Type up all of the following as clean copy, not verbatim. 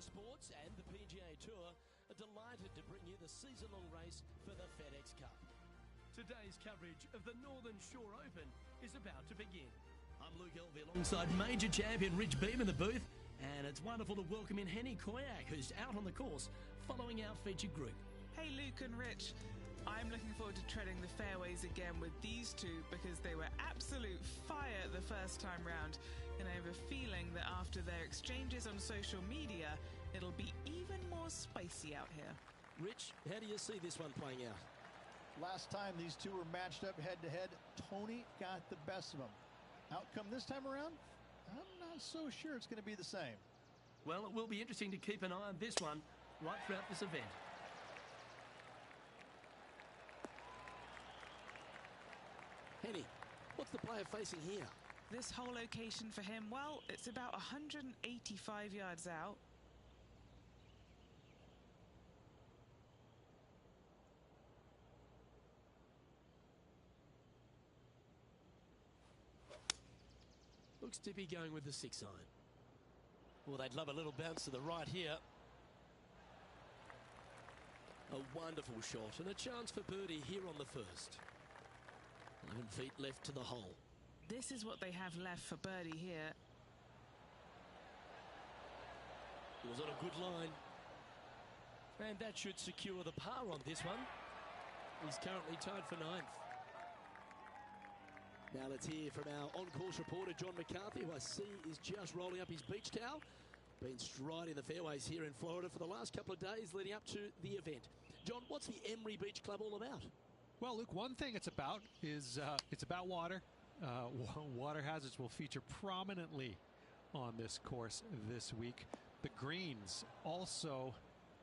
Motorsports and the PGA Tour are delighted to bring you the season-long race for the FedEx Cup. Today's coverage of the Northern Shore Open is about to begin. I'm Luke Elvey alongside major champion Rich Beam in the booth, and it's wonderful to welcome in Henny Koyak, who's out on the course following our featured group. Hey Luke and Rich, I'm looking forward to treading the fairways again with these two because they were absolute fire the first time round, and I have a feeling that after their exchanges on social media, it'll be even more spicy out here. Rich, how do you see this one playing out? Last time these two were matched up head-to-head, Tony got the best of them. Outcome this time around, I'm not so sure it's going to be the same. Well, it will be interesting to keep an eye on this one right throughout this event. Henny, what's the player facing here? This whole location for him, well, it's about 185 yards out. Looks to be going with the 6-iron. Well, they'd love a little bounce to the right here. A wonderful shot and a chance for birdie here on the first. 11 feet left to the hole. This is what they have left for birdie here. It was on a good line. And that should secure the par on this one. He's currently tied for 9th. Now let's hear from our on-course reporter, John McCarthy, who I see is just rolling up his beach towel. Been striding the fairways here in Florida for the last couple of days leading up to the event. John, what's the Emery Beach Club all about? Well, Luke, one thing it's about is it's about water. Water hazards will feature prominently on this course this week. The greens also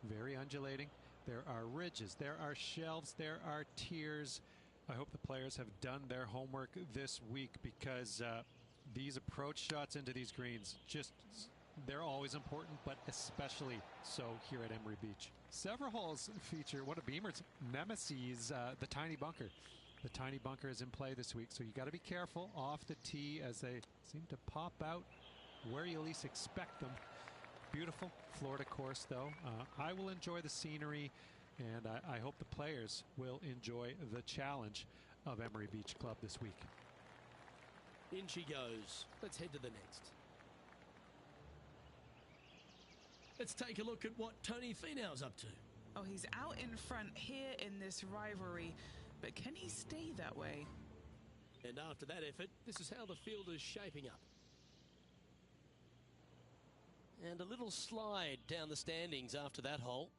very undulating. There are ridges, there are shelves, there are tiers. I hope the players have done their homework this week because these approach shots into these greens, they're always important, but especially so here at Emery Beach. Several holes feature one of Beamer's nemesis, the tiny bunker. The tiny bunker is in play this week, so you got to be careful off the tee as they seem to pop out where you least expect them. Beautiful Florida course, though. I will enjoy the scenery, and I hope the players will enjoy the challenge of Emery Beach Club this week. In she goes. Let's head to the next. Let's take a look at what Tony Finau's up to. Oh, he's out in front here in this rivalry, but can he stay that way? And after that effort, this is how the field is shaping up. And a little slide down the standings after that hole.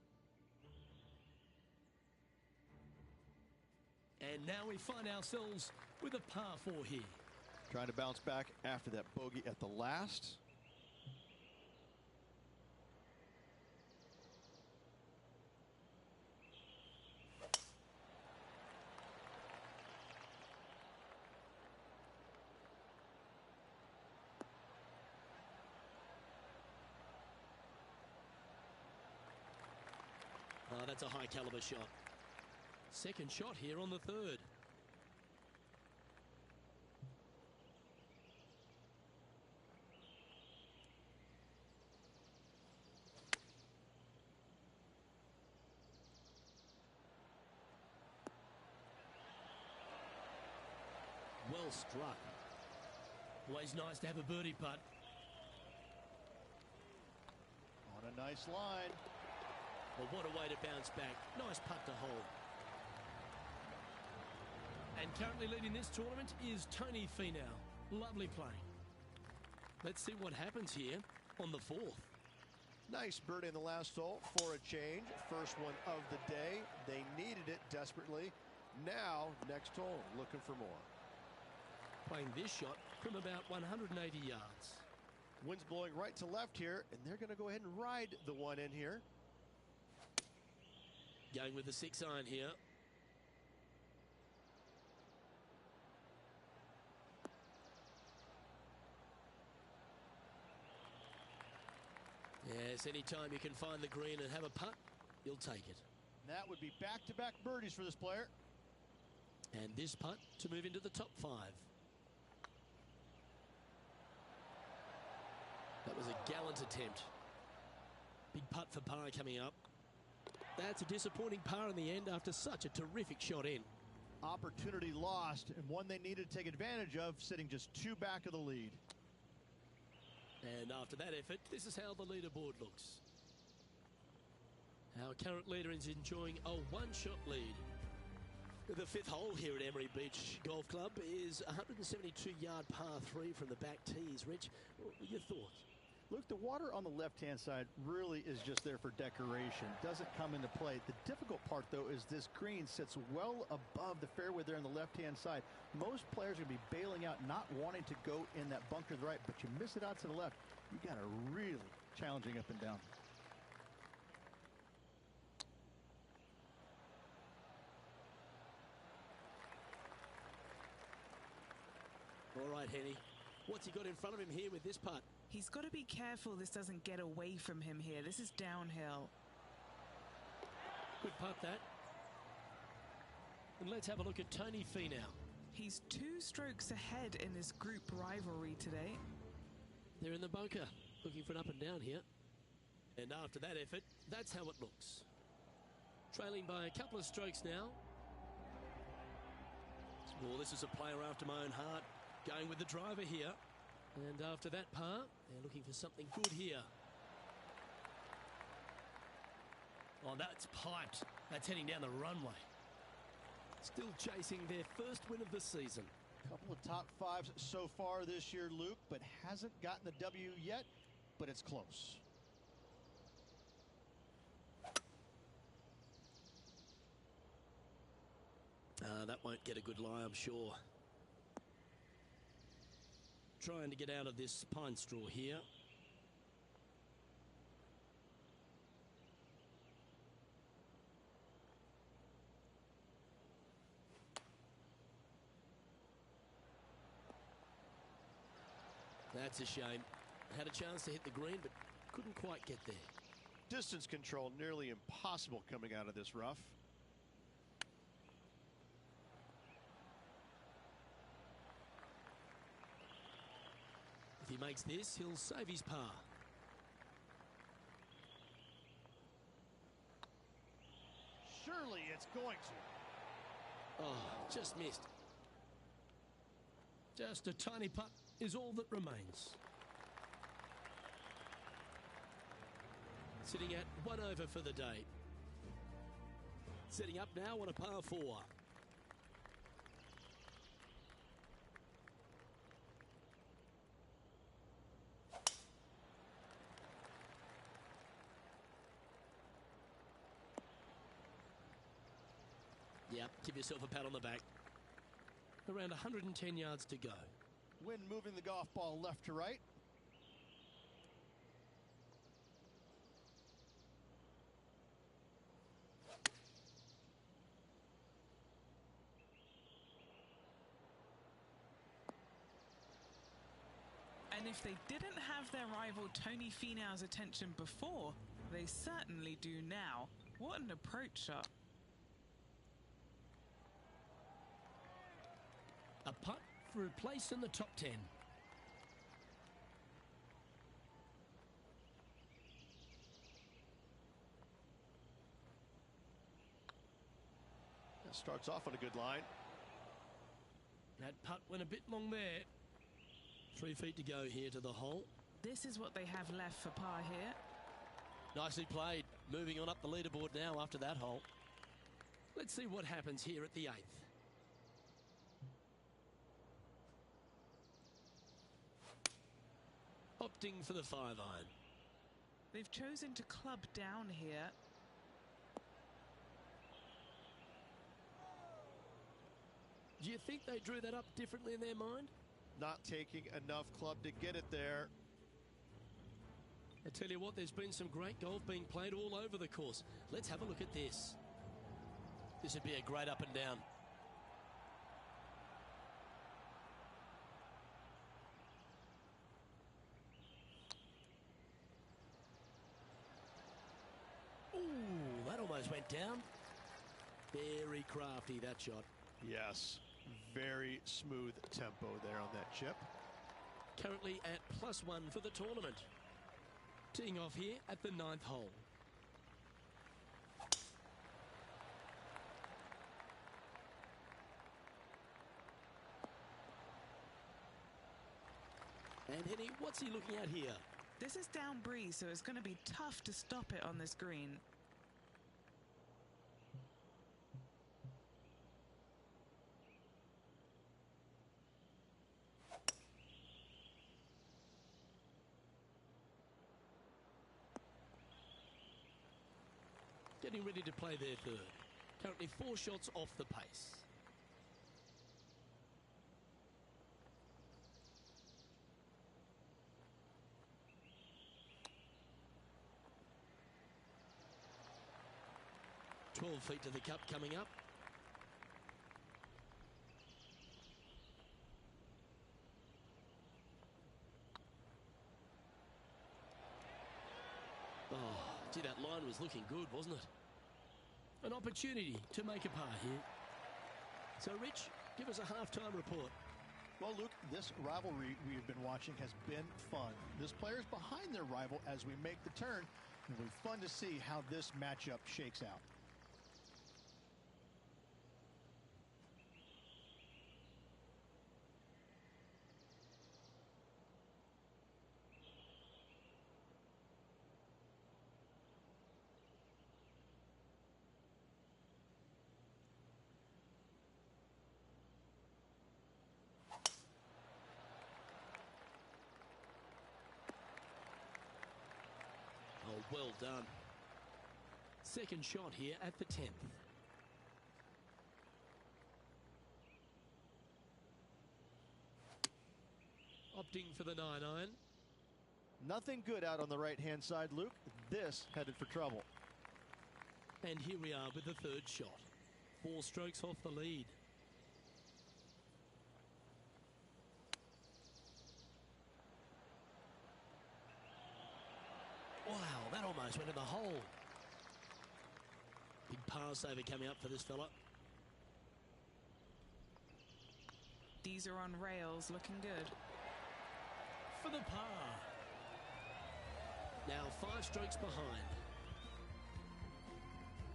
And now we find ourselves with a par 4 here. Trying to bounce back after that bogey at the last. Oh, that's a high caliber shot. Second shot here on the third. Well struck. Always nice to have a birdie putt. On a nice line. Well, what a way to bounce back. Nice putt to hold. And currently leading this tournament is Tony Finau. Lovely playing. Let's see what happens here on the 4th. Nice birdie in the last hole for a change. First one of the day. They needed it desperately. Now, next hole, looking for more. Playing this shot from about 180 yards. Wind's blowing right to left here, and they're going to go ahead and ride the one in here. Going with the 6-iron here. Yes, anytime you can find the green and have a putt, you'll take it. That would be back-to-back birdies for this player. And this putt to move into the top 5. That was a gallant attempt. Big putt for par coming up. That's a disappointing par in the end after such a terrific shot in. Opportunity lost, and one they needed to take advantage of, sitting just 2 back of the lead. And after that effort, this is how the leaderboard looks. Our current leader is enjoying a one-shot lead. The 5th hole here at Emery Beach Golf Club is a 172-yard par 3 from the back tees. Rich, what were your thoughts? Look, the water on the left-hand side really is just there for decoration. Doesn't come into play. The difficult part, though, is this green sits well above the fairway there on the left-hand side. Most players are going to be bailing out, not wanting to go in that bunker to the right, but you miss it out to the left. You got a really challenging up and down. All right, Henny. What's he got in front of him here with this putt? He's got to be careful this doesn't get away from him here. This is downhill. Good putt, that. And let's have a look at Tony Finau. He's 2 strokes ahead in this group rivalry today. They're in the bunker, looking for an up and down here. And after that effort, that's how it looks. Trailing by a couple of strokes now. Well, this is a player after my own heart. Going with the driver here. And after that par, they're looking for something good here. Oh, that's piped. That's heading down the runway. Still chasing their first win of the season. Couple of top 5s so far this year, Luke, but hasn't gotten the W yet, but it's close. That won't get a good lie, I'm sure. Trying to get out of this pine straw here. That's a shame. Had a chance to hit the green, but couldn't quite get there. Distance control nearly impossible coming out of this rough. If he makes this, he'll save his par. Surely it's going to. Oh, just missed. Just a tiny putt is all that remains. Sitting at 1 over for the day. Setting up now on a par 4. Yep, give yourself a pat on the back. Around 110 yards to go. Wind moving the golf ball left to right. And if they didn't have their rival Tony Finau's attention before, they certainly do now. What an approach shot. A putt for a place in the top 10. That starts off on a good line. That putt went a bit long there. 3 feet to go here to the hole. This is what they have left for par here. Nicely played. Moving on up the leaderboard now after that hole. Let's see what happens here at the 8th. Opting for the 5-iron. They've chosen to club down here. Do you think they drew that up differently in their mind? Not taking enough club to get it there. I tell you what, there's been some great golf being played all over the course. Let's have a look at this. This would be a great up and down. Ooh, that almost went down. Very crafty, that shot. Yes, very smooth tempo there on that chip. Currently at +1 for the tournament. Teeing off here at the 9th hole. And Henny, what's he looking at here? This is down breeze, so it's going to be tough to stop it on this green. Getting ready to play their third. Currently 4 shots off the pace. "12 feet to the cup coming up. Oh, gee, that line was looking good, wasn't it? An opportunity to make a par here. So, Rich, give us a halftime report. Well, Luke, this rivalry we've been watching has been fun. This player's behind their rival as we make the turn. It'll be fun to see how this matchup shakes out. Oh, well done. Second shot here at the 10th. Opting for the 9-iron. Nothing good out on the right-hand side, Luke. This headed for trouble. And here we are with the third shot. 4 strokes off the lead. Wow, that almost went in the hole. Big par saver coming up for this fella. These are on rails, looking good. For the par. Now 5 strokes behind.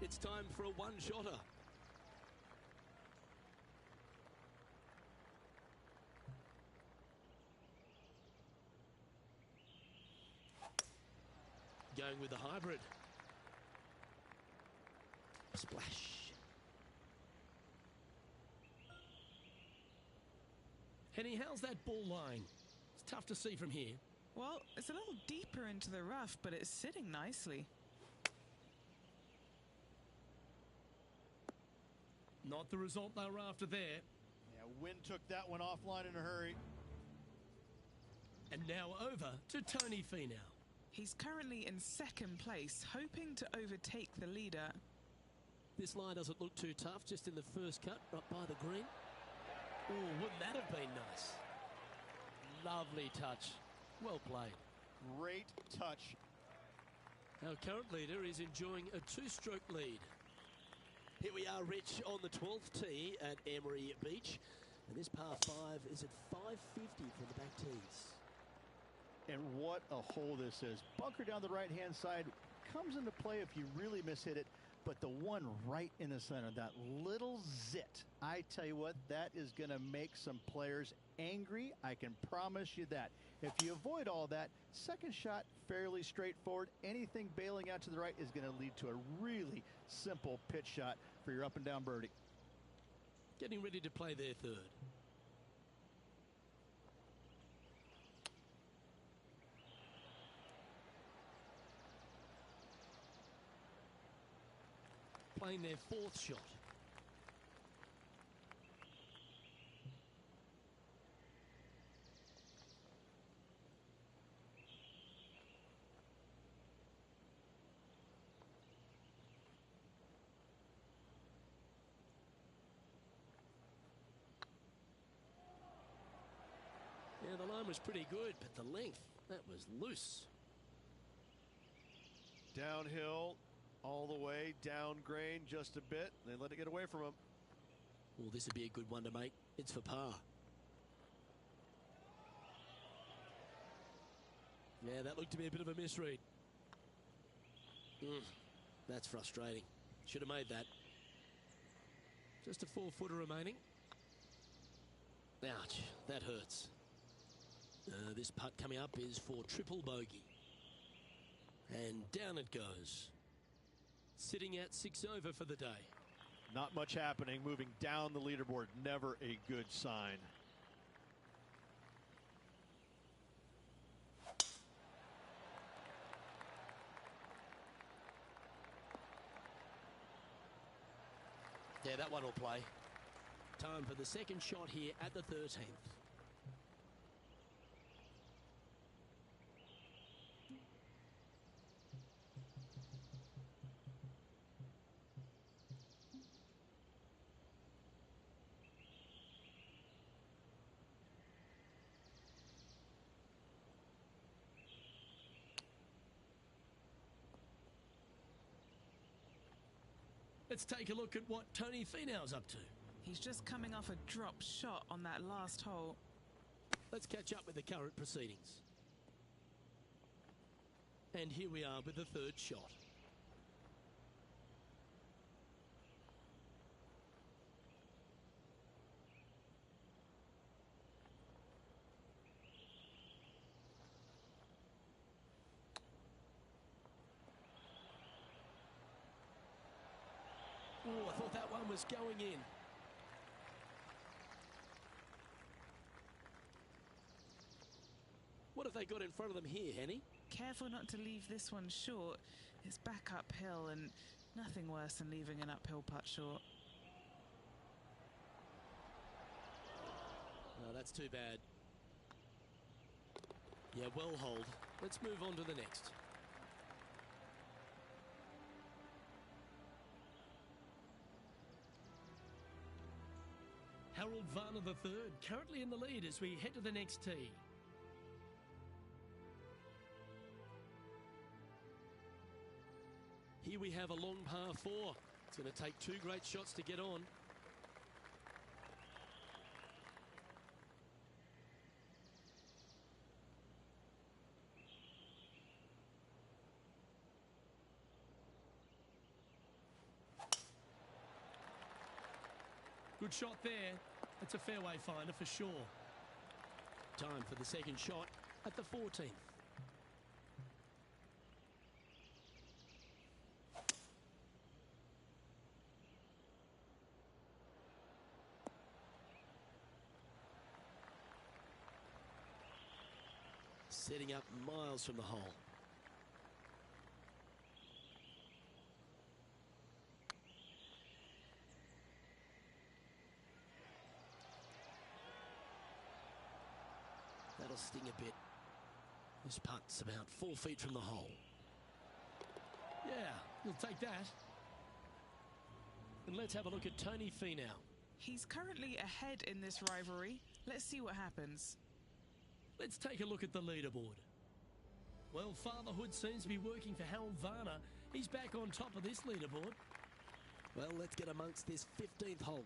It's time for a one-shotter. Going with the hybrid. Splash. Henny, how's that ball lying? It's tough to see from here. Well, it's a little deeper into the rough, but it's sitting nicely. Not the result they were after there. Yeah, wind took that one offline in a hurry. And now over to Tony Finau. He's currently in second place, hoping to overtake the leader. This line doesn't look too tough, just in the first cut, right by the green. Oh, wouldn't that have been nice? Lovely touch. Well played. Great touch. Our current leader is enjoying a 2-stroke lead. Here we are, Rich, on the 12th tee at Emery Beach. And this par 5 is at 550 from the back tees. And what a hole this is. Bunker down the right-hand side comes into play if you really mishit it. But the one right in the center, that little zit, I tell you what, that is going to make some players angry. I can promise you that. If you avoid all that, second shot, fairly straightforward. Anything bailing out to the right is going to lead to a really simple pitch shot for your up and down birdie. Getting ready to play their third. Playing their 4th shot. Yeah, the line was pretty good, but the length, that was loose. Downhill, all the way, down grain just a bit. They let it get away from him. Well, this would be a good one to make. It's for par. Yeah, that looked to be a bit of a misread. That's frustrating. Should have made that. Just a 4-footer remaining. Ouch, that hurts. This putt coming up is for triple bogey. And down it goes. Sitting at 6 over for the day. Not much happening. Moving down the leaderboard, never a good sign. Yeah, that one will play. Time for the second shot here at the 13th. Let's take a look at what Tony Finau's up to. He's just coming off a drop shot on that last hole. Let's catch up with the current proceedings. And here we are with the third shot. Oh, I thought that one was going in. What have they got in front of them here, Henny? Careful not to leave this one short. It's back uphill and nothing worse than leaving an uphill putt short. Oh, that's too bad. Yeah, well hold. Let's move on to the next. Harold Varner III currently in the lead as we head to the next tee. Here we have a long par 4. It's going to take 2 great shots to get on. Good shot there. It's a fairway finder for sure. Time for the second shot at the 14th. Setting up miles from the hole. That'll sting a bit. This putt's about 4 feet from the hole. Yeah, we'll take that. And let's have a look at Tony Finau. He's currently ahead in this rivalry. Let's see what happens. Let's take a look at the leaderboard. Well, fatherhood seems to be working for Harold Varner. He's back on top of this leaderboard. Well, let's get amongst this 15th hole.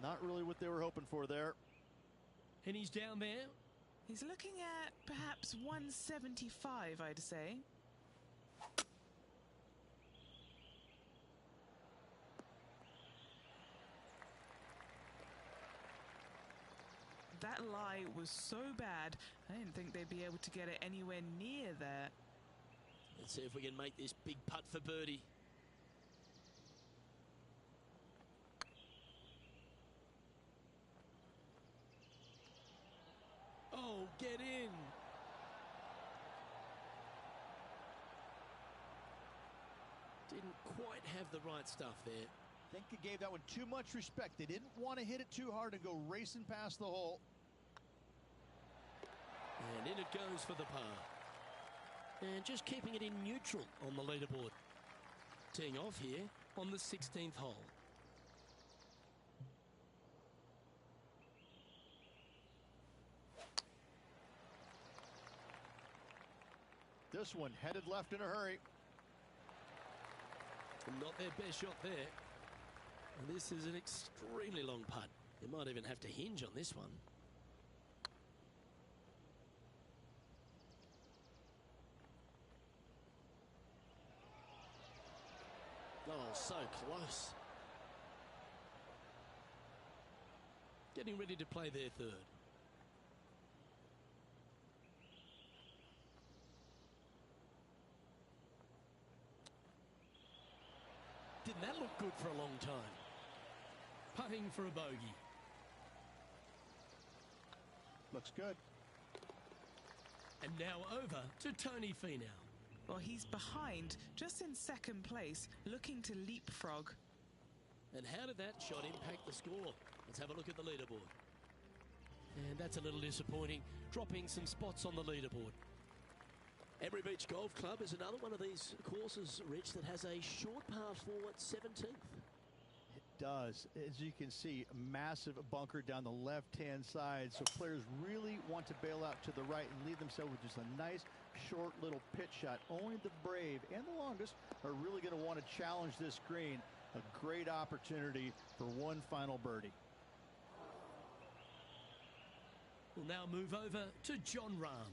Not really what they were hoping for there. And he's down there. He's looking at perhaps 175, I'd say. That lie was so bad, I didn't think they'd be able to get it anywhere near there. Let's see if we can make this big putt for birdie. Oh, get in. quite have the right stuff there. I think he gave that one too much respect. They didn't want to hit it too hard and go racing past the hole. And in it goes for the par. And just keeping it in neutral on the leaderboard. Teeing off here on the 16th hole. This one headed left in a hurry. Not their best shot there. And this is an extremely long putt. They might even have to hinge on this one. Oh, so close. Getting ready to play their third. Didn't that look good for a long time? Putting for a bogey. Looks good. And now over to Tony Finau. Well, he's behind, just in second place, looking to leapfrog. And how did that shot impact the score? Let's have a look at the leaderboard. And that's a little disappointing, dropping some spots on the leaderboard. Emery Beach Golf Club is another one of these courses, Rich, that has a short par 4 at 17th. It does. As you can see, a massive bunker down the left-hand side. So players really want to bail out to the right and leave themselves with just a nice, short little pitch shot. Only the brave and the longest are really going to want to challenge this green. A great opportunity for one final birdie. We'll now move over to John Rahm.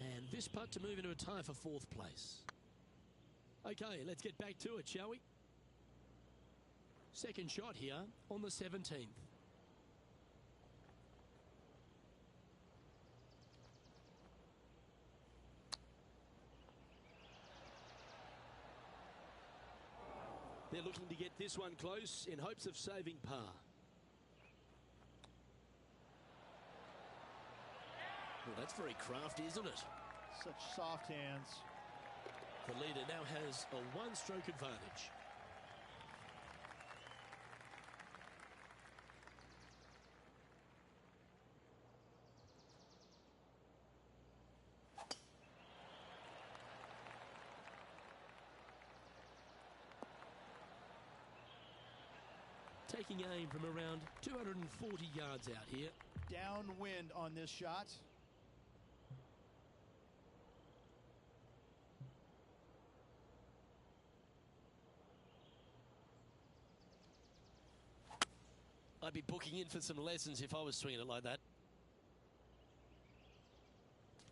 And this putt to move into a tie for 4th place. Okay, let's get back to it, shall we? Second shot here on the 17th. They're looking to get this one close in hopes of saving par. Well, that's very crafty, isn't it? Such soft hands. The leader now has a one-stroke advantage. Taking aim from around 240 yards out here. Downwind on this shot. I'd be booking in for some lessons if I was swinging it like that.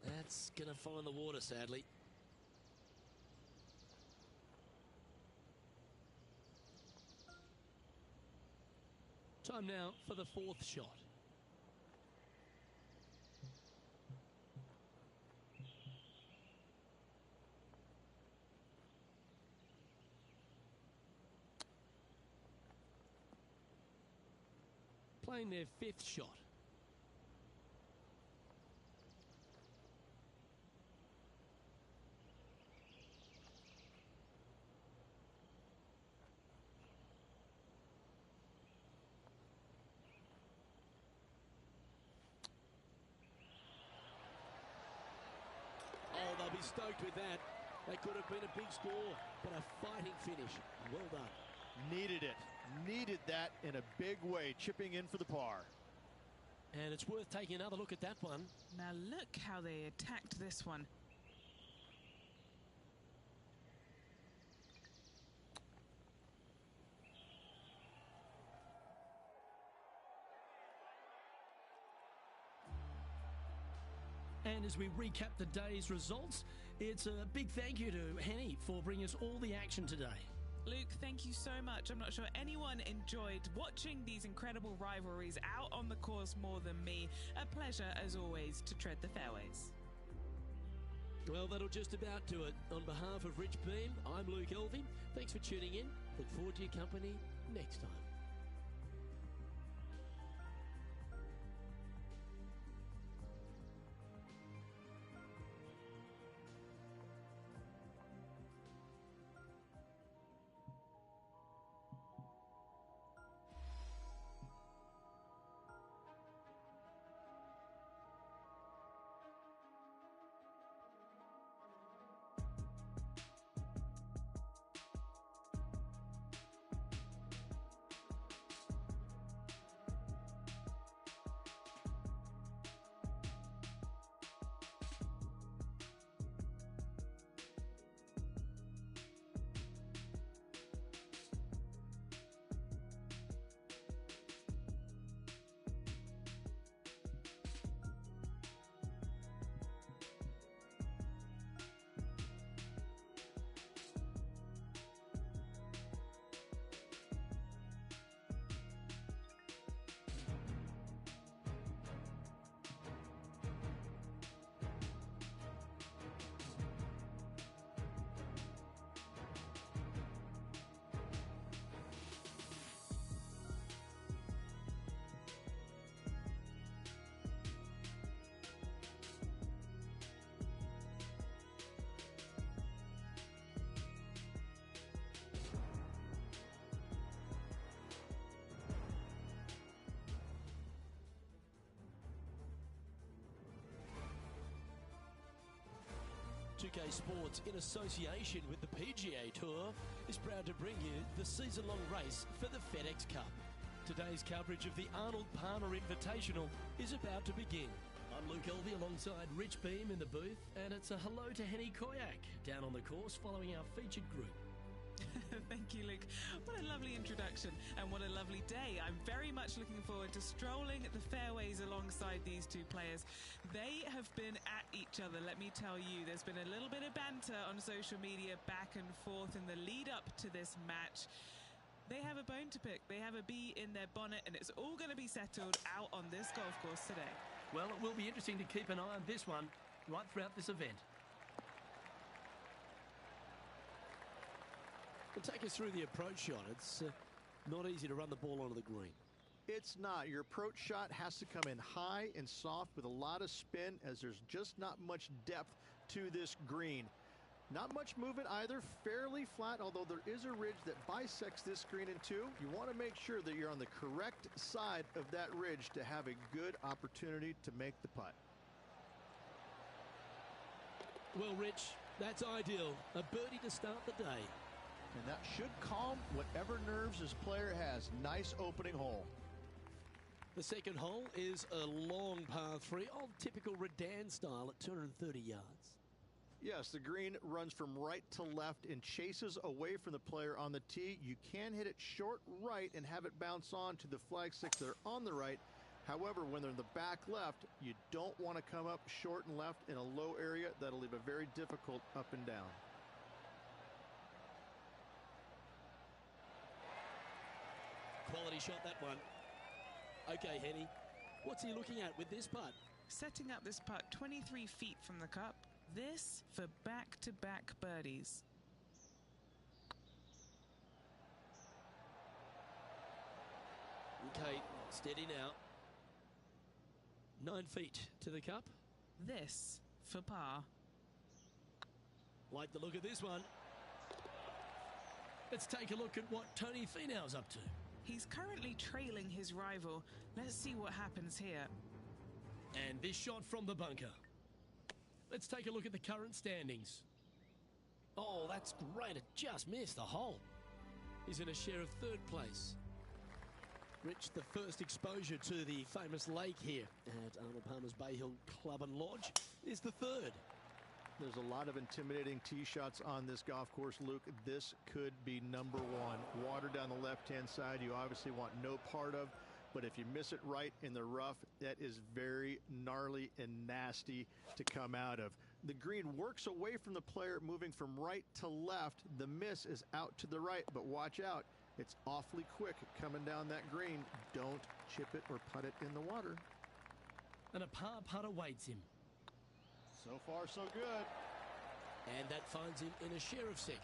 That's going to find the water, sadly. Time now for the 4th shot. Playing their 5th shot. Oh, they'll be stoked with that. That could have been a big score, but a fighting finish. Well done. Needed it. Needed that in a big way, chipping in for the par. And it's worth taking another look at that one. Now look how they attacked this one. And as we recap the day's results, it's a big thank you to Henny for bringing us all the action today. Luke, thank you so much. I'm not sure anyone enjoyed watching these incredible rivalries out on the course more than me. A pleasure, as always, to tread the fairways. Well, that'll just about do it. On behalf of Rich Beam, I'm Luke Elving. Thanks for tuning in. Look forward to your company next time. 2K Sports, in association with the PGA Tour, is proud to bring you the season-long race for the FedEx Cup. Today's coverage of the Arnold Palmer Invitational is about to begin. I'm Luke Elvey alongside Rich Beam in the booth, and it's a hello to Henny Koyak down on the course following our featured group. Thank you, Luke. What a lovely introduction and what a lovely day. I'm very much looking forward to strolling the fairways alongside these two players. They have been at each other, let me tell you. There's been a little bit of banter on social media back and forth in the lead up to this match. They have a bone to pick. They have a bee in their bonnet, and it's all going to be settled out on this golf course today. Well, it will be interesting to keep an eye on this one right throughout this event. Well, take us through the approach shot. It's not easy to run the ball onto the green. It's not. Your approach shot has to come in high and soft with a lot of spin, as there's just not much depth to this green. Not much movement either, fairly flat, although there is a ridge that bisects this green in two. You want to make sure that you're on the correct side of that ridge to have a good opportunity to make the putt. Well, Rich, that's ideal. A birdie to start the day. And that should calm whatever nerves this player has. Nice opening hole. The second hole is a long par 3, old typical Redan style at 230 yards. Yes, the green runs from right to left and chases away from the player on the tee. You can hit it short right and have it bounce on to the flag sticks that are on the right. However, when they're in the back left, you don't want to come up short and left in a low area. That'll leave a very difficult up and down. Quality shot, that one. Okay, Henny, what's he looking at with this putt? Setting up this putt 23 feet from the cup. This for back-to-back birdies. Okay, steady now. 9 feet to the cup. This for par. Like the look of this one. Let's take a look at what Tony Finau's up to. He's currently trailing his rival. Let's see what happens here. And this shot from the bunker. Let's take a look at the current standings. Oh, that's great. It just missed the hole. He's in a share of third place. Rich, the first exposure to the famous lake here at Arnold Palmer's Bay Hill Club and Lodge is the third. There's a lot of intimidating tee shots on this golf course, Luke. This could be number one. Water down the left-hand side you obviously want no part of. But if you miss it right in the rough, that is very gnarly and nasty to come out of. The green works away from the player, moving from right to left. The miss is out to the right, but watch out. It's awfully quick coming down that green. Don't chip it or putt it in the water. And a par putt awaits him. So far, so good. And that finds him in a share of second.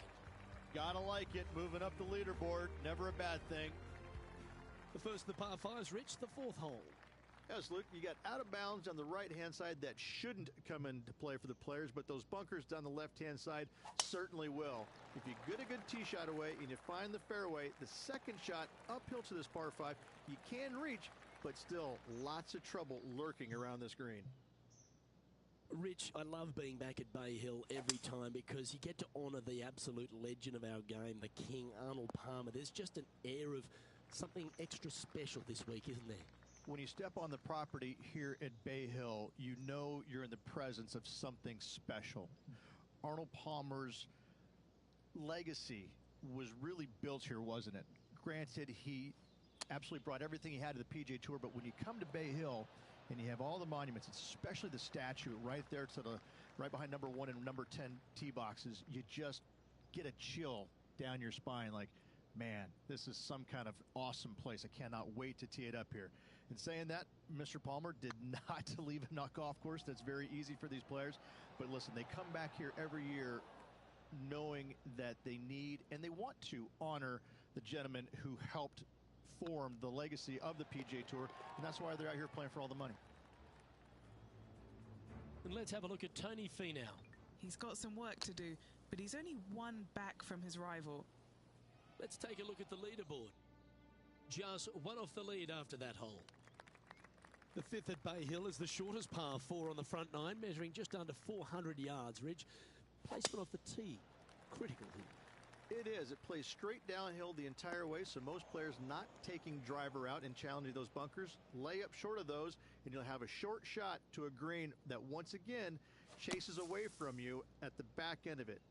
Gotta like it. Moving up the leaderboard. Never a bad thing. The first of the par 5s, Rich, the fourth hole. Yes, Luke, you got out of bounds on the right-hand side. That shouldn't come into play for the players, but those bunkers down the left-hand side certainly will. If you get a good tee shot away and you find the fairway, the second shot uphill to this par 5, you can reach, but still lots of trouble lurking around this green. Rich, I love being back at Bay Hill every time because you get to honour the absolute legend of our game, the King, Arnold Palmer. There's just an air of something extra special this week, isn't there? When you step on the property here at Bay Hill, you know you're in the presence of something special. Arnold Palmer's legacy was really built here, wasn't it? Granted, he absolutely brought everything he had to the PGA Tour, but when you come to Bay Hill and you have all the monuments, especially the statue right there to the right behind number 1 and number 10 tee boxes, you just get a chill down your spine like, man, this is some kind of awesome place. I cannot wait to tee it up here. And saying that, Mr. Palmer did not leave a golf course. That's very easy for these players. But listen, they come back here every year knowing that they need and they want to honor the gentleman who helped form the legacy of the PGA Tour. And that's why they're out here playing for all the money. And let's have a look at Tony Finau. He's got some work to do, but he's only one back from his rival. Let's take a look at the leaderboard. Just one off the lead after that hole. The fifth at Bay Hill is the shortest par 4 on the front 9, measuring just under 400 yards, Ridge. Placement off the tee, critical here. It is. It plays straight downhill the entire way, so most players not taking driver out and challenging those bunkers. Lay up short of those, and you'll have a short shot to a green that once again chases away from you at the back end of it.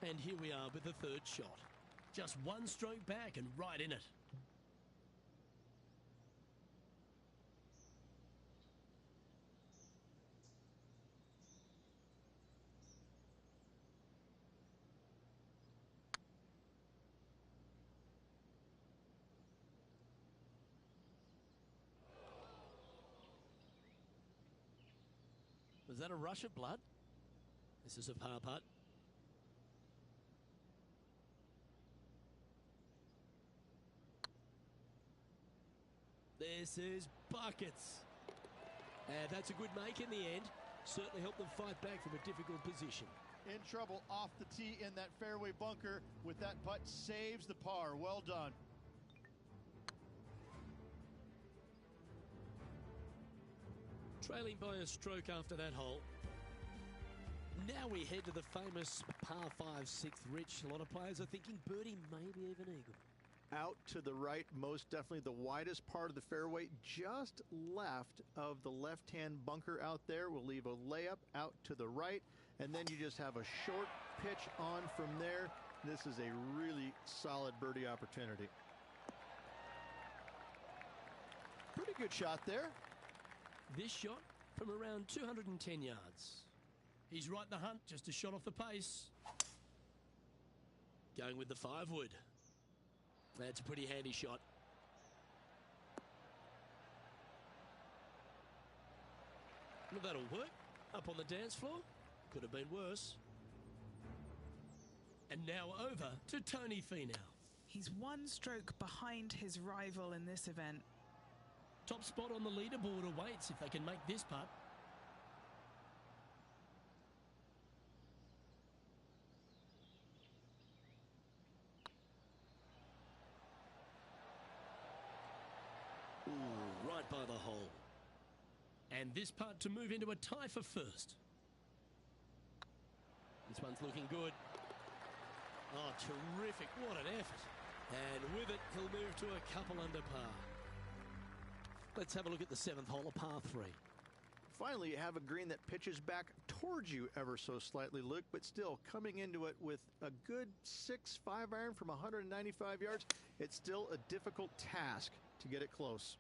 And here we are with the third shot. Just one stroke back and right in it. Was that a rush of blood? This is a par putt. This is buckets. And that's a good make in the end. Certainly helped them fight back from a difficult position. In trouble off the tee in that fairway bunker with that putt, saves the par. Well done. Trailing by a stroke after that hole. Now we head to the famous par 5/6 Rich. A lot of players are thinking birdie, maybe even eagle. Out to the right, most definitely the widest part of the fairway, just left of the left-hand bunker out there. We'll leave a layup out to the right, and then you just have a short pitch on from there. This is a really solid birdie opportunity. Pretty good shot there. This shot from around 210 yards. He's right in the hunt, just a shot off the pace. Going with the 5-wood. That's a pretty handy shot. Well, that'll work. Up on the dance floor. Could have been worse. And now over to Tony Finau. He's one stroke behind his rival in this event. Top spot on the leaderboard awaits if they can make this putt. Ooh, right by the hole. And this putt to move into a tie for first. This one's looking good. Oh, terrific. What an effort. And with it, he'll move to a couple under par. Let's have a look at the 7th hole, a par 3. Finally, you have a green that pitches back towards you ever so slightly, Luke, but still coming into it with a good 6-5 iron from 195 yards. It's still a difficult task to get it close.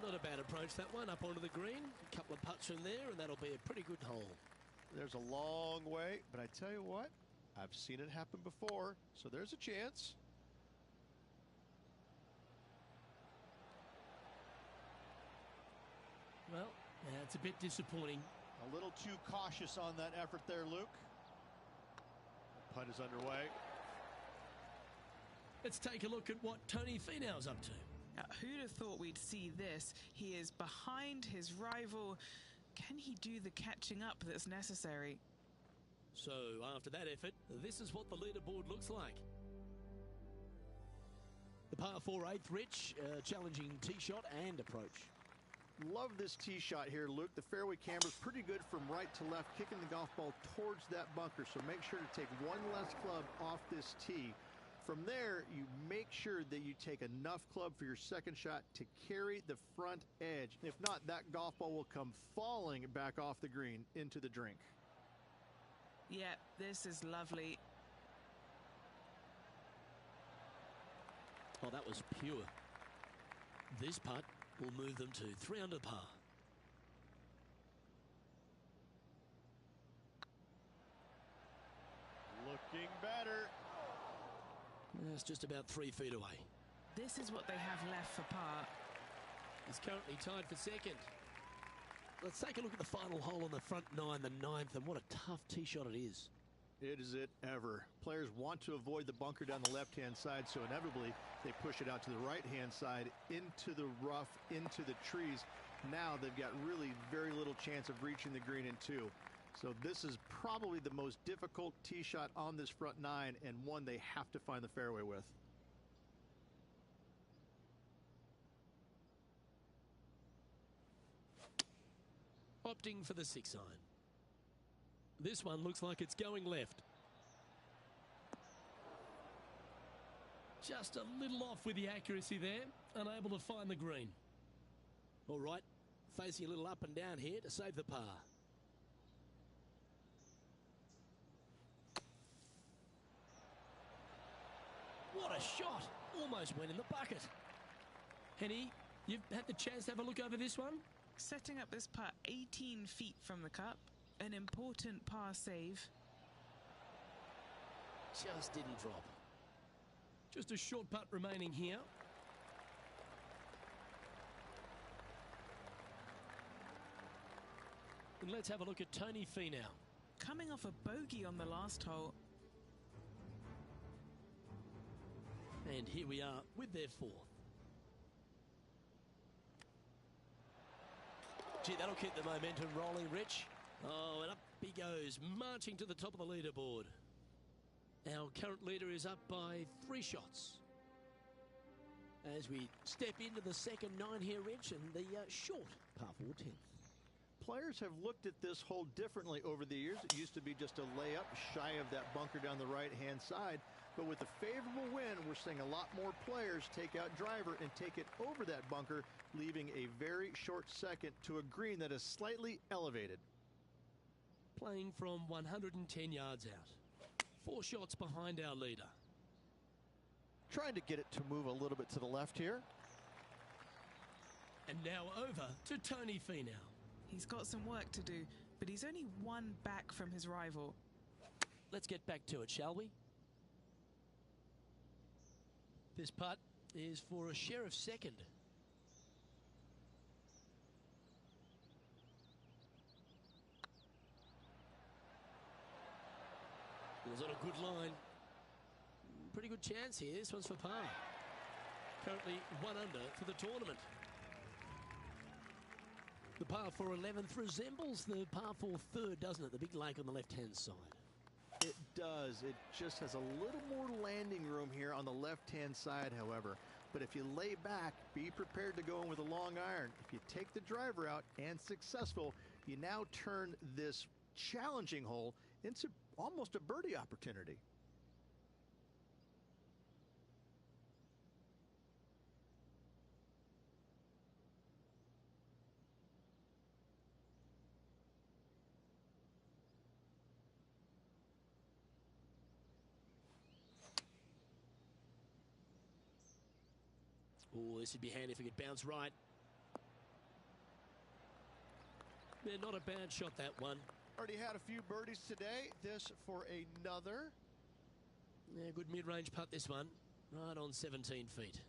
Not a bad approach, that one, up onto the green. A couple of putts from there, and that'll be a pretty good hole. There's a long way, but I tell you what, I've seen it happen before, so there's a chance. Well, yeah, it's a bit disappointing. A little too cautious on that effort there, Luke. Putt is underway. Let's take a look at what Tony Finau's up to. Who'd have thought we'd see this? He is behind his rival. Can he do the catching up that's necessary? So, after that effort, this is what the leaderboard looks like. The par 4 8th Rich, challenging tee shot and approach. Love this tee shot here, Luke. The fairway camber's pretty good from right to left, kicking the golf ball towards that bunker. So make sure to take one less club off this tee. From there, you make sure that you take enough club for your second shot to carry the front edge. If not, that golf ball will come falling back off the green into the drink. Yeah, this is lovely. Oh, that was pure. This putt will move them to 3 under par. Looking better. It's just about 3 feet away. This is what they have left for par. He's currently tied for second. Let's take a look at the final hole on the front 9, the 9th, and what a tough tee shot it is. It is it ever. Players want to avoid the bunker down the left-hand side, so inevitably they push it out to the right-hand side, into the rough, into the trees. Now they've got really very little chance of reaching the green in 2. So this is probably the most difficult tee shot on this front 9, and one they have to find the fairway with. Opting for the 6-iron. This one looks like it's going left. Just a little off with the accuracy there. Unable to find the green. All right, facing a little up and down here to save the par. What a shot! Almost went in the bucket. Henny, you've had the chance to have a look over this one? Setting up this putt 18 feet from the cup. An important par save. Just didn't drop. Just a short putt remaining here. And let's have a look at Tony Finau. Coming off a bogey on the last hole. And here we are with their fourth. Gee, that'll keep the momentum rolling, Rich. Oh, and up he goes, marching to the top of the leaderboard. Our current leader is up by 3 shots. As we step into the second 9 here, Rich, and the short par 4 10th. Players have looked at this hole differently over the years. It used to be just a layup shy of that bunker down the right-hand side. But with the favorable wind, we're seeing a lot more players take out driver and take it over that bunker, leaving a very short second to a green that is slightly elevated. Playing from 110 yards out. 4 shots behind our leader. Trying to get it to move a little bit to the left here. And now over to Tony Finau. He's got some work to do, but he's only 1 back from his rival. Let's get back to it, shall we? This putt is for a share of second. It was on a good line. Pretty good chance here. This one's for par. Currently 1 under for the tournament. The par 4 11th resembles the par 4 third, doesn't it? The big lake on the left-hand side. It does. It just has a little more landing room here on the left-hand side, however. But if you lay back, be prepared to go in with a long iron. If you take the driver out and successful, you now turn this challenging hole into almost a birdie opportunity. Oh, this would be handy if we could bounce right. Yeah, not a bad shot, that one. Already had a few birdies today. This for another. Yeah, good mid-range putt, this one. Right on 17 feet.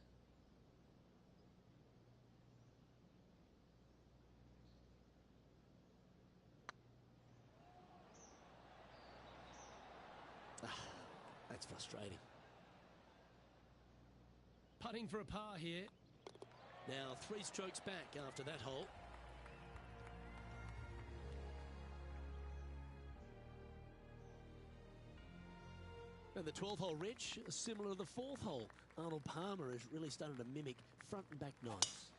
That's frustrating. Putting for a par here. Now 3 strokes back after that hole. And the 12th hole, Rich, similar to the 4th hole. Arnold Palmer has really started to mimic front and back nines.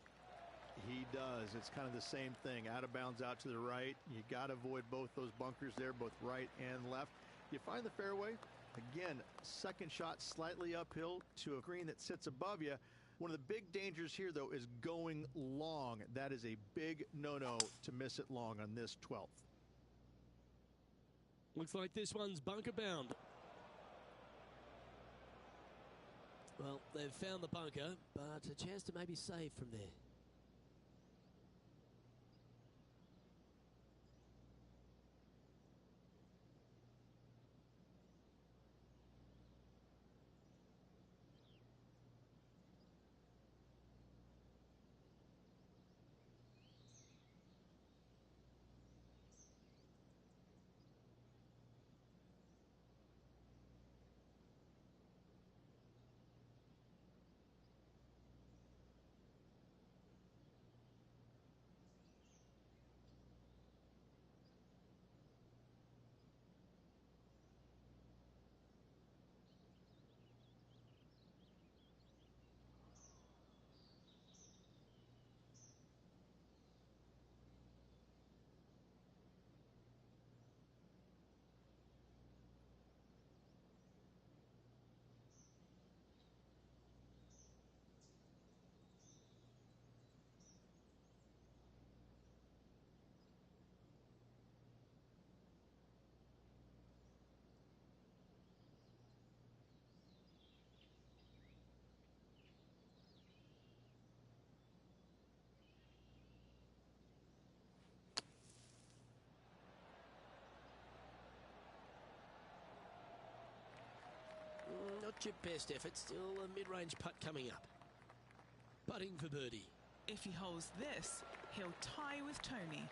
He does. It's kind of the same thing. Out of bounds, out to the right. You got to avoid both those bunkers there, both right and left. You find the fairway. Again, second shot slightly uphill to a green that sits above you. One of the big dangers here, though, is going long. That is a big no-no to miss it long on this 12th. Looks like this one's bunker bound. Well, they've found the bunker, but a chance to maybe save from there. Not your best effort, still a mid-range putt coming up. Putting for birdie. If he holds this, he'll tie with Tony.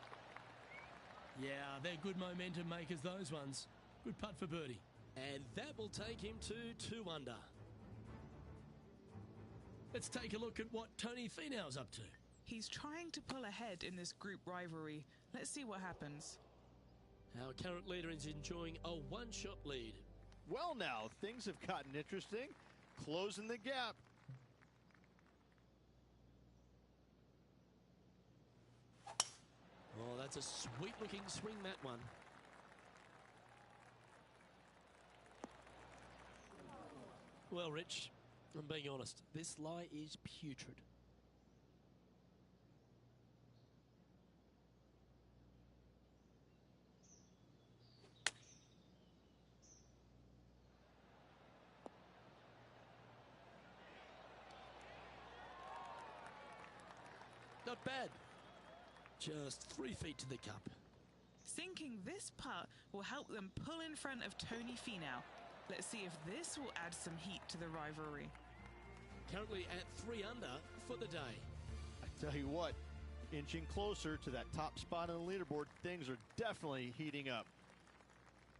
Yeah, they're good momentum makers, those ones. Good putt for birdie. And that will take him to 2 under. Let's take a look at what Tony Finau's up to. He's trying to pull ahead in this group rivalry. Let's see what happens. Our current leader is enjoying a one-shot lead. Well, now, things have gotten interesting. Closing the gap. Oh, that's a sweet-looking swing, that one. Well, Rich, I'm being honest. This lie is putrid. Not bad. Just 3 feet to the cup. Sinking this putt will help them pull in front of Tony Finau. Let's see if this will add some heat to the rivalry. Currently at 3 under for the day. I tell you what, inching closer to that top spot on the leaderboard, things are definitely heating up.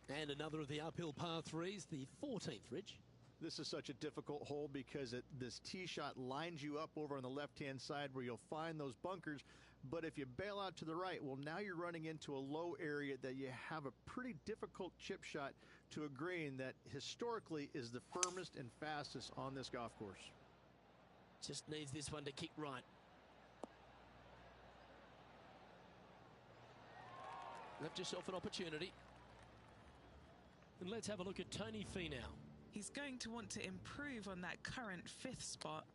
And another of the uphill par 3s, the 14th, Rich. This is such a difficult hole because this tee shot lines you up over on the left-hand side where you'll find those bunkers. But if you bail out to the right, well, now you're running into a low area that you have a pretty difficult chip shot to a green that historically is the firmest and fastest on this golf course. Just needs this one to kick right. Left yourself an opportunity. And let's have a look at Tony Finau. He's going to want to improve on that current 5th spot.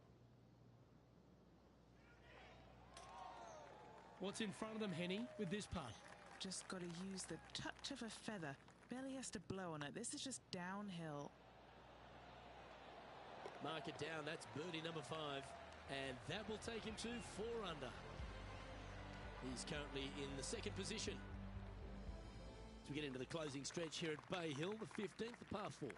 What's in front of them, Henny, with this putt? Just got to use the touch of a feather. Barely has to blow on it. This is just downhill. Mark it down. That's birdie number 5. And that will take him to 4 under. He's currently in the 2nd position. As we get into the closing stretch here at Bay Hill, the 15th, the par 4.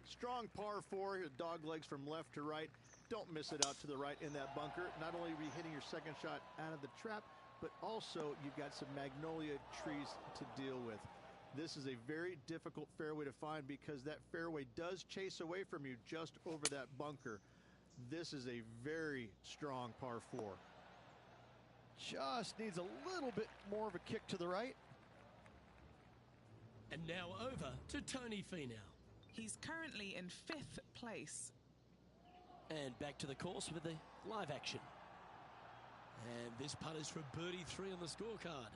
Strong par 4, dog legs from left to right. Don't miss it out to the right in that bunker. Not only are you hitting your 2nd shot out of the trap, but also you've got some magnolia trees to deal with. This is a very difficult fairway to find because that fairway does chase away from you just over that bunker. This is a very strong par 4. Just needs a little bit more of a kick to the right. And now over to Tony Finau. He's currently in 5th place. And back to the course with the live action. And this putt is for birdie 3 on the scorecard.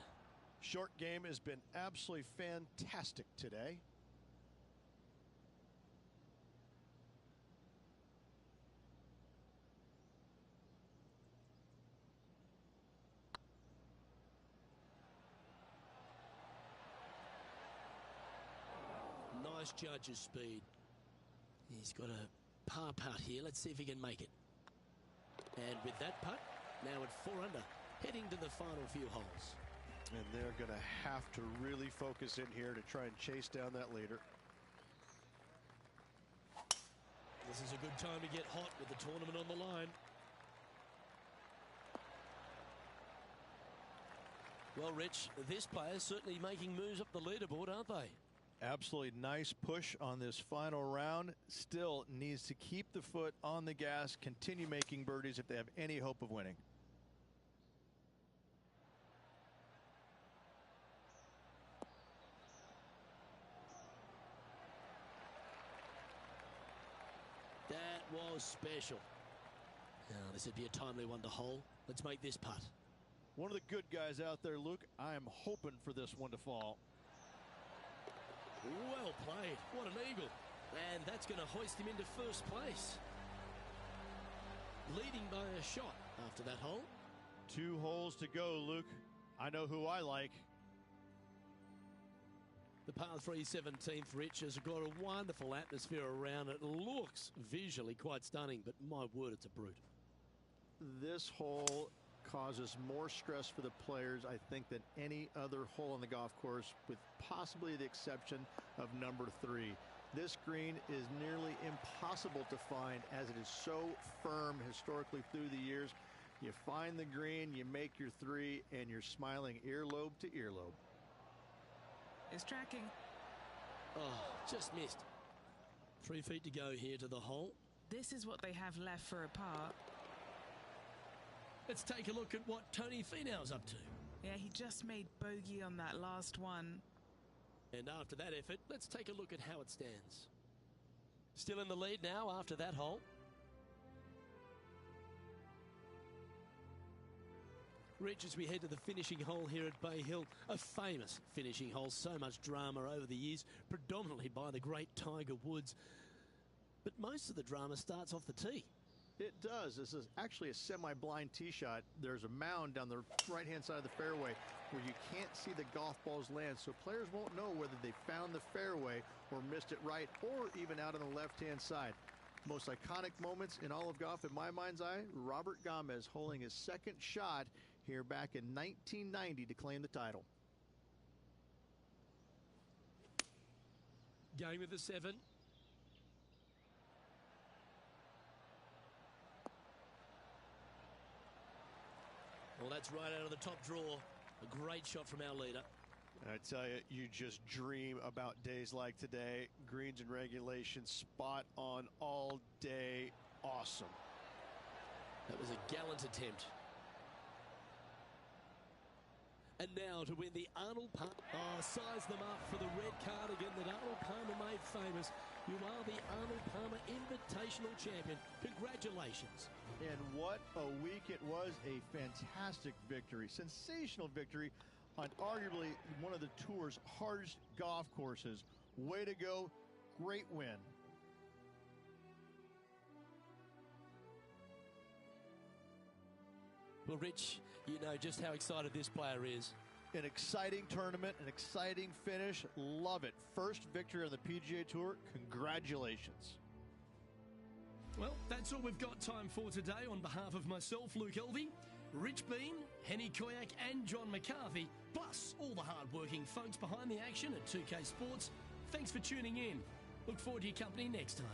Short game has been absolutely fantastic today. Nice judge's speed. He's got a par putt here. Let's see if he can make it. And with that putt, now at 4 under, heading to the final few holes. And they're going to have to really focus in here to try and chase down that leader. This is a good time to get hot with the tournament on the line. Well, Rich, this player's certainly making moves up the leaderboard, aren't they? Absolutely nice push on this final round. Still needs to keep the foot on the gas, continue making birdies if they have any hope of winning. That was special. Now, this would be a timely one to hole. Let's make this putt. One of the good guys out there, Luke. I am hoping for this one to fall. Well played. What an eagle. And that's going to hoist him into 1st place. Leading by a shot after that hole. 2 holes to go, Luke. I know who I like. The par 3 17th, Rich, has got a wonderful atmosphere around it. Looks visually quite stunning, but my word, it's a brute. This hole causes more stress for the players, I think, than any other hole on the golf course, with possibly the exception of number 3. This green is nearly impossible to find as it is so firm historically through the years. You find the green, you make your three, and you're smiling earlobe to earlobe. It's tracking. Oh, just missed. 3 feet to go here to the hole. This is what they have left for a par. Let's take a look at what Tony Finau's up to. Yeah, he just made bogey on that last one. And after that effort, let's take a look at how it stands. Still in the lead now after that hole. Rich, as we head to the finishing hole here at Bay Hill, a famous finishing hole, so much drama over the years, predominantly by the great Tiger Woods. But most of the drama starts off the tee. It does. This is actually a semi-blind tee shot. There's a mound down the right-hand side of the fairway where you can't see the golf balls land, so players won't know whether they found the fairway or missed it right or even out on the left-hand side. Most iconic moments in all of golf, in my mind's eye, Robert Gomez holding his second shot here back in 1990 to claim the title. Game of the 7. Well, that's right out of the top draw. A great shot from our leader. I tell you, you just dream about days like today. Greens and regulation, spot on all day. Awesome. That was a gallant attempt. And now to win the Arnold Palmer. Oh, size them up for the red cardigan that Arnold Palmer made famous. You are the Arnold Palmer Invitational Champion. Congratulations. And what a week it was. A fantastic victory. Sensational victory on arguably one of the tour's hardest golf courses. Way to go. Great win. Well, Rich, you know just how excited this player is. An exciting tournament, an exciting finish. Love it. First victory on the PGA Tour. Congratulations. Well, that's all we've got time for today. On behalf of myself, Luke Elvey, Rich Bean, Henny Koyak and John McCarthy, plus all the hard-working folks behind the action at 2K Sports, thanks for tuning in. Look forward to your company next time.